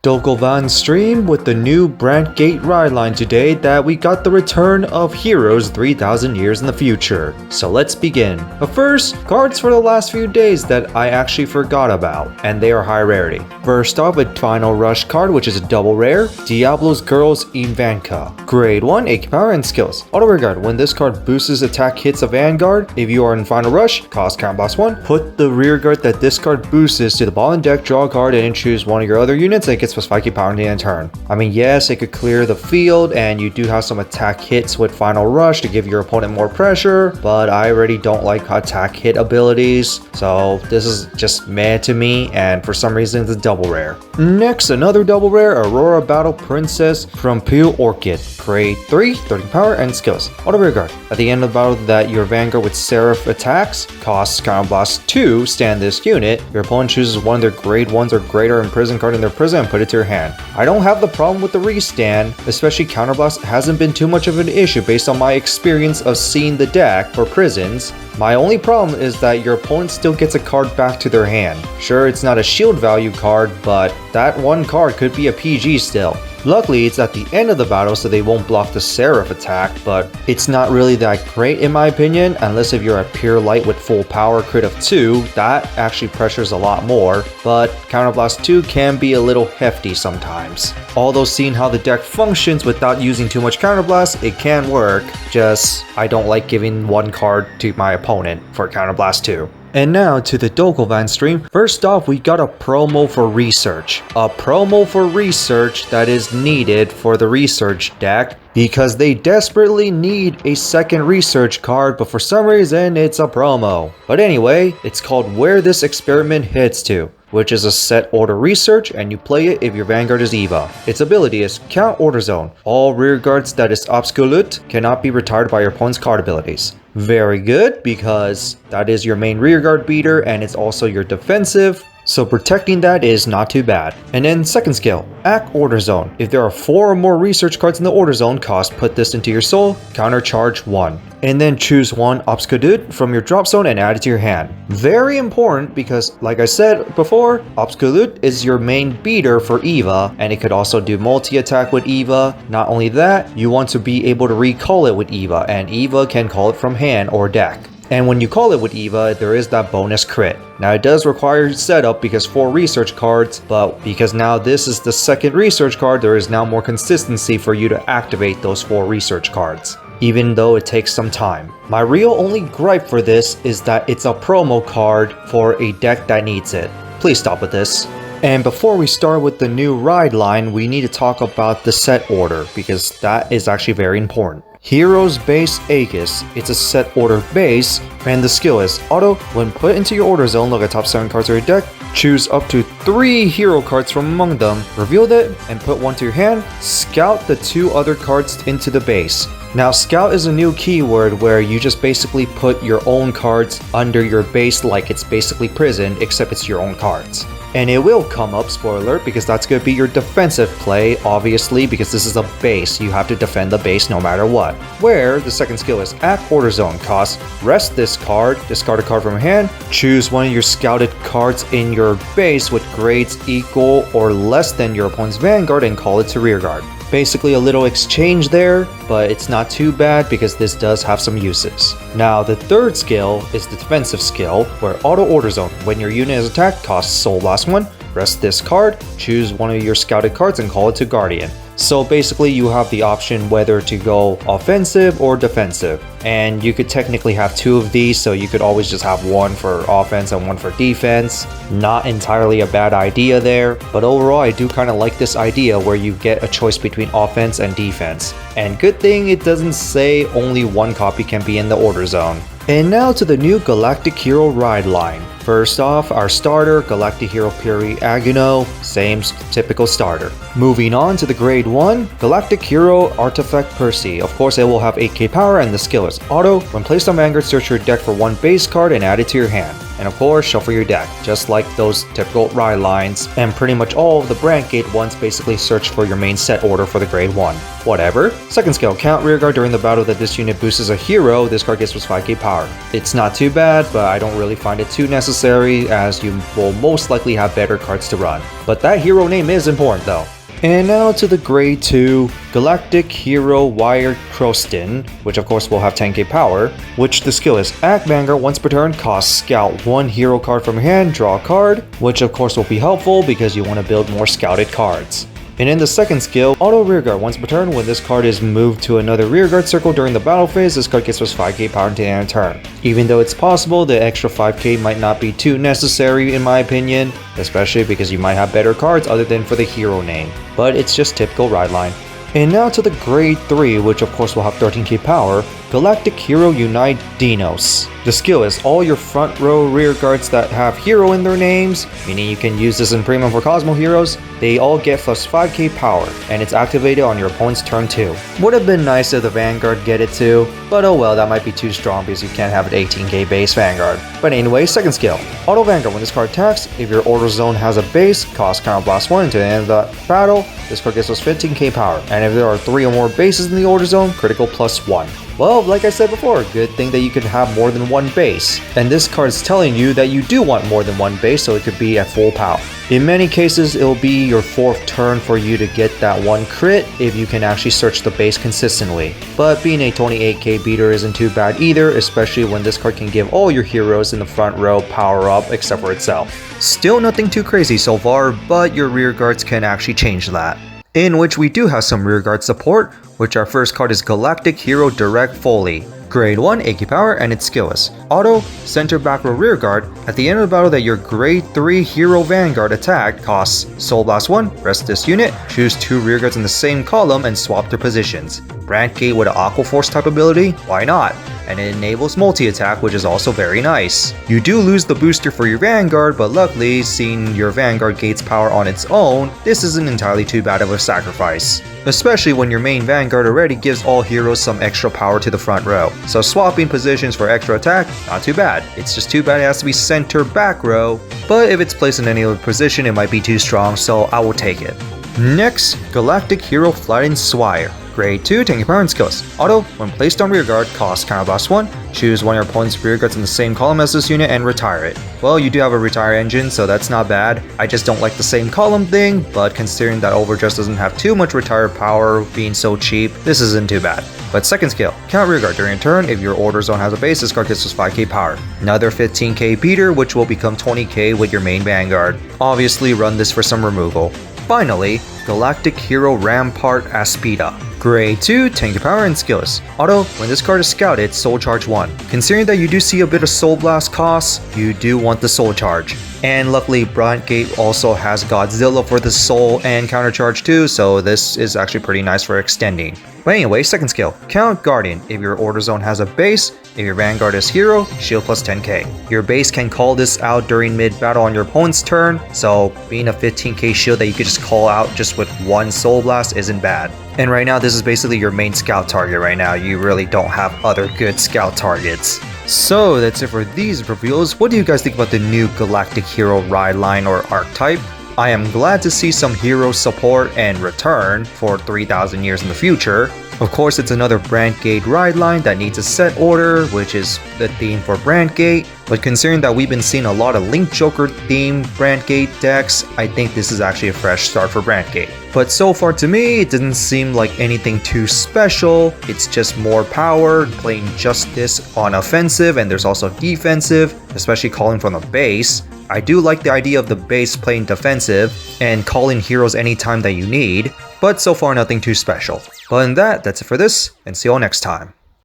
Van stream with the new Brandt Gate Ride Line today that we got the return of heroes 3,000 years in the future. So let's begin. But first, cards for the last few days that I actually forgot about, and they are high rarity. First off, a Final Rush card, which is a double rare, Diablo's Girls Ivanka. Grade 1, AK power and skills. Auto rearguard, when this card boosts attack hits of Vanguard, if you are in Final Rush, cost count boss 1, put the rearguard that this card boosts to the bottom deck, draw a card, and choose one of your other units and it gets plus 5k power in the end turn. I mean, yes, it could clear the field, and you do have some attack hits with Final Rush to give your opponent more pressure, but I already don't like attack hit abilities, so this is just meh to me, and for some reason it's a double rare. Next, another double rare, Aurora Battle Princess from Pure Orchid. Grade 3, 30 power and skills. Auto rearguard. At the end of the battle that your Vanguard with Seraph attacks, costs counterblast 2, stand this unit, your opponent chooses one of their grade 1s or greater imprisoned card in their prison and put it to your hand. I don't have the problem with the restand, especially counterblast hasn't been too much of an issue based on my experience of seeing the deck for prisons. My only problem is that your opponent still gets a card back to their hand. Sure, it's not a shield value card, but that one card could be a PG still. Luckily, it's at the end of the battle so they won't block the Seraph attack, but it's not really that great in my opinion, unless if you're at pure light with full power crit of 2, that actually pressures a lot more, but Counterblast 2 can be a little hefty sometimes. Although seeing how the deck functions without using too much Counterblast, it can work, just I don't like giving one card to my opponent for Counterblast 2. And now to the Van stream. First off, we got a promo for research. A promo for research that is needed for the research deck because they desperately need a second research card, but for some reason it's a promo. But anyway, it's called Where This Experiment Heads To, which is a set order research, and you play it if your Vanguard is Eva. Its ability is Count Order Zone. All rearguards that is Obsculut cannot be retired by your opponent's card abilities. Very good, because that is your main rearguard beater and it's also your defensive, so protecting that is not too bad. And then second skill, Act Order Zone. If there are 4 or more research cards in the Order Zone, put this into your soul, countercharge 1. And then choose one Obsculut from your drop zone and add it to your hand. Very important because, like I said before, Obsculut is your main beater for Eva, and it could also do multi-attack with Eva. Not only that, you want to be able to recall it with Eva, and Eva can call it from hand or deck. And when you call it with Eva, there is that bonus crit. Now it does require setup because 4 research cards, but because now this is the second research card, there is now more consistency for you to activate those 4 research cards, even though it takes some time. My real only gripe for this is that it's a promo card for a deck that needs it. Please stop with this. And before we start with the new ride line, we need to talk about the set order because that is actually very important. Heroes Base Aegis. It's a set order base, and the skill is auto. When put into your order zone, look at top 7 cards of your deck, choose up to 3 hero cards from among them, reveal it, and put one to your hand. Scout the 2 other cards into the base. Now, scout is a new keyword where you just basically put your own cards under your base like it's basically prison, except it's your own cards. And it will come up, spoiler alert, because that's going to be your defensive play, obviously, because this is a base. You have to defend the base no matter what. Where the second skill is Act Order Zone. Cost, rest this card, discard a card from hand, choose one of your scouted cards in your base with grades equal or less than your opponent's Vanguard and call it to rearguard. Basically a little exchange there, but it's not too bad because this does have some uses. Now the third skill is the defensive skill, where Auto Order Zone. When your unit is attacked, costs Soul Blast 1, rest this card, choose one of your scouted cards and call it to Guardian. So basically you have the option whether to go offensive or defensive. And you could technically have 2 of these, so you could always just have one for offense and one for defense. Not entirely a bad idea there, but overall I do kind of like this idea where you get a choice between offense and defense. And good thing it doesn't say only one copy can be in the order zone. And now to the new Galactic Hero Ride Line. First off, our starter, Galactic Hero Puri Aguno, same typical starter. Moving on to the grade 1, Galactic Hero Artifact Percy. Of course, it will have 8k power and the skill is auto. When placed on Vanguard, search your deck for 1 base card and add it to your hand. and of course shuffle your deck, just like those typical ride lines, and pretty much all of the Brandt Gate ones basically search for your main set order for the grade 1. Whatever. Second skill, count rearguard during the battle that this unit boosts a hero, this card gets plus 5k power. It's not too bad, but I don't really find it too necessary as you will most likely have better cards to run. But that hero name is important though. And now to the grade 2 Galactic Hero Wire Croston, which of course will have 10k power, which the skill is act Vanguard once per turn, cost scout 1 hero card from your hand, draw a card, which of course will be helpful because you want to build more scouted cards. And in the second skill, auto rearguard once per turn. When this card is moved to another rearguard circle during the battle phase, this card gets plus 5k power until the end of turn. Even though it's possible, the extra 5k might not be too necessary in my opinion, especially because you might have better cards other than for the hero name. But it's just typical ride line. And now to the grade 3, which of course will have 13k power, Galactic Hero Unite Dinos. The skill is all your front row rear guards that have hero in their names, meaning you can use this in premium for Cosmo heroes, they all get plus 5k power, and it's activated on your opponent's turn 2. Would have been nice if the Vanguard get it too, but oh well, that might be too strong because you can't have an 18k base Vanguard. But anyway, second skill, Auto Vanguard. When this card attacks, if your order zone has a base, cost counter blast 1 until the end of the battle, this card gets plus 15k power, and if there are 3 or more bases in the order zone, critical plus 1. Well, like I said before, good thing that you could have more than one base. And this card is telling you that you do want more than one base, so it could be at full power. In many cases, it will be your 4th turn for you to get that one crit if you can actually search the base consistently. But being a 28k beater isn't too bad either, especially when this card can give all your heroes in the front row power up except for itself. Still nothing too crazy so far, but your rear guards can actually change that. In which we do have some rearguard support, which our first card is Galactic Hero Direct Foley. Grade 1 AK power and its skill is auto, center back row rearguard. At the end of the battle that your grade 3 hero Vanguard attack costs Soul Blast 1, rest this unit, choose 2 rearguards in the same column and swap their positions. Brandt Gate with an Aqua Force type ability? Why not? And it enables multi-attack, which is also very nice. You do lose the booster for your Vanguard, but luckily, seeing your Vanguard gates power on its own, this isn't entirely too bad of a sacrifice. Especially when your main Vanguard already gives all heroes some extra power to the front row. So swapping positions for extra attack, not too bad. It's just too bad it has to be center back row, but if it's placed in any other position, it might be too strong, so I will take it. Next, Galactic Hero Flying Swire. Grade 2, taking power and skills. Auto, when placed on rearguard, cost counter blast 1. Choose one of your opponent's rearguards in the same column as this unit and retire it. Well, you do have a retire engine, so that's not bad. I just don't like the same column thing, but considering that Overdress doesn't have too much retire power being so cheap, this isn't too bad. But second skill, count rearguard during a turn. If your order zone has a base, this card gets us 5k power. Another 15k beater, which will become 20k with your main Vanguard. Obviously run this for some removal. Finally, Galactic Hero Rampart Aspida. Grade 2, tank power and skills. Auto, when this card is scouted, Soul Charge 1. Considering that you do see a bit of Soul Blast costs, you do want the Soul Charge. And luckily, Brandt Gate also has Godzilla for the Soul and Counter Charge too, so this is actually pretty nice for extending. But anyway, second skill, Count Guardian. If your order zone has a base, if your Vanguard is hero, shield plus 10k. Your base can call this out during mid-battle on your opponent's turn, so being a 15k shield that you could just call out just with one Soul Blast isn't bad. And right now, this is basically your main scout target right now. You really don't have other good scout targets. So that's it for these reveals. What do you guys think about the new Galactic Hero Ride Line or Archetype? I am glad to see some hero support and return for 3,000 years in the future. Of course, it's another Brandt Gate Ride Line that needs a set order, which is the theme for Brandt Gate. But considering that we've been seeing a lot of Link Joker themed Brandt Gate decks, I think this is actually a fresh start for Brandt Gate. But so far to me, it didn't seem like anything too special. It's just more power, playing just this on offensive, and there's also defensive, especially calling from the base. I do like the idea of the base playing defensive and calling heroes anytime that you need, but so far nothing too special. But in that's it for this, and see you all next time.